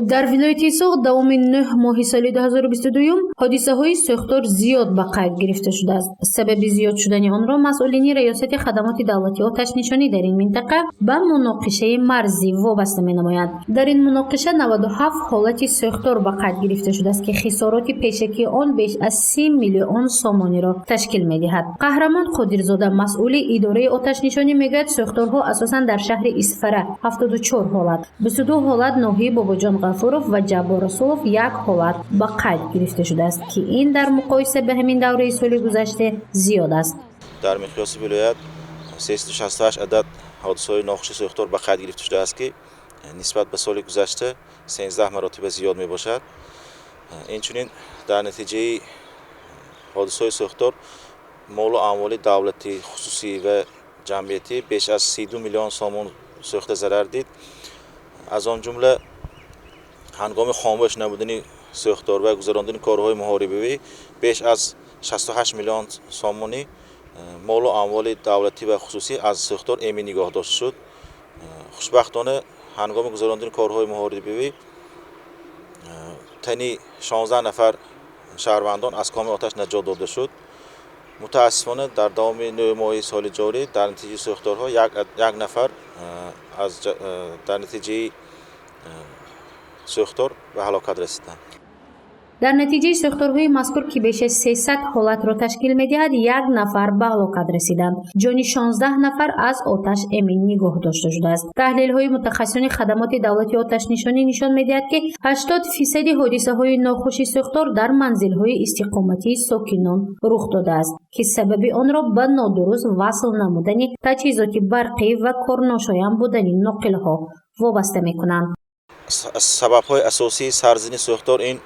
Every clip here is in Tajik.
дар вилояти Соғд давоми 9 моҳи соли 2022 ҳодисаҳои сӯхтор зиёд ба қайд гирифта шудааст. Сабаби зиёд шудани онро масъулини раёсати хадамоти давлати оташнишонӣ дар ин минтақа ба муноқишаи марзӣ вобаста менамоянд. Дар ин муноқиша 97 ҳолати сӯхтор ба қайд гирифта шудааст ки хисороти пешакии он беш аз 30 миллион сомониро ташкил медиҳад. Қаҳрамон Қодирзода, масъули идораи оташнишонӣ, мегӯяд сӯхторҳо асосан дар шаҳри Исфара 74 ҳолат, 22 ҳолат ноҳияи Бобоҷон Ғафуров ва Ҷаббор Расулов 1 ҳолат ба қайд гирифта шудааст ки ин дар муқоиса ба ҳамин давраи соли гузашта зиёд аст. дар миқёси вилоят 368 адад ҳодисаҳои нохуши сӯхтор ба қайд гирифта шудааст ки нисбат ба соли гузашта 13 маротиба зиёд мебошад. инчунин дар натиҷаи ҳодисаҳои сӯхтор молу амволи давлати, хусусӣ ва ҷамъиятӣ беш аз 32 миллион сомон сӯхта зарар дид. аз он ҷумла ҳангоми хомӯш набудани сӯхтор ва гузарондани корҳои муҳорибавӣ беш аз 68 миллион сомони молу амволи давлатӣ ва хусусӣ аз сӯхтор эмин нигоҳ дошта шуд. хушбахтона ҳангоми гузарондани корҳои муҳорибавӣ тани 16 нафар шаҳрвандон аз коми оташ наҷот дода шуд. мутаассифона дар давоми 9 моҳи соли ҷорӣ дар натиҷаи сӯхторҳо як нафар дар натиҷаи сӯхтор ба ҳалокат расиданд. дар натиҷаи сӯхторҳои мазкур ки беш аз 300 ҳолатро ташкил медиҳад, 1 нафар ба ҳалокат расиданд. ҷони 16 нафар аз оташ эмин нигоҳ дошта шудааст. таҳлилҳои мутахассисони хадамоти давлати оташнишонӣ нишон медиҳад ки 80% ҳодисаҳои нохуши сӯхтор дар манзилҳои истиқоматии сокинон рух додааст ки сабаби онро ба нодуруст васл намудани таҷҳизоти барқӣ ва корношоям будани ноқилҳо вобаста мекунанд. сабабҳои асосии сарзини сӯхтор ин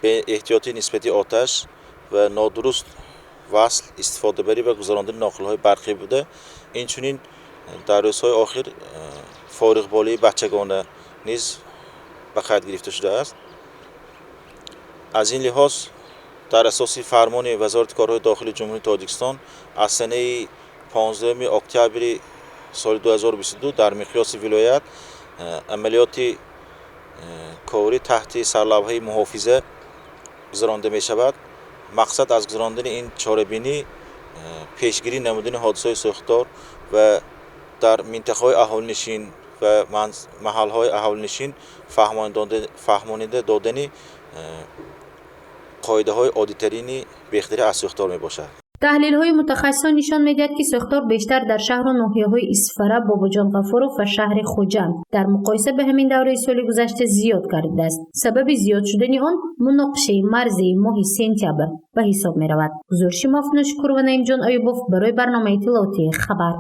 беэҳтиётӣ нисбати оташ ва нодуруст васл, истифодабарӣ ва гузарондани ноқилҳои барқӣ буда. инчунин дар рӯзҳои охир фориғболии бачагона низ ба қайд гирифта шудааст. аз ин лиҳоз дар асоси фармони вазорати корҳои дохилии ҷумҳурии Тоҷикистон аз санаи 15 октябри соли 2022 дар миқёси вилоят амалиёти корӣ таҳти сарлавҳаи муҳофиза гузаронда мешавад. мақсад аз гузарондани ин чорабинӣ пешгирӣ намудани ҳодисаҳои сӯхтор ва дар минтақаҳои аҳолинишин ва маҳалҳои аҳолинишин фаҳмонида додани қоидаҳои оддитарини бехатарӣ аз сӯхтор мебошад. таҳлилҳои мутахассисон нишон медиҳад ки сӯхтор бештар дар шаҳру ноҳияҳои Исфара, Бобоҷон Ғафуров ва шаҳри Хуҷанд дар муқоиса ба ҳамин давраи соли гузашта зиёд гардидааст. сабаби зиёд шудани он муноқишаи марзии моҳи сентябр ба ҳисоб меравад. Гузориши Мафнӯшкурова, Наимҷон Оюбов барои барномаи иттилоотии Хабар.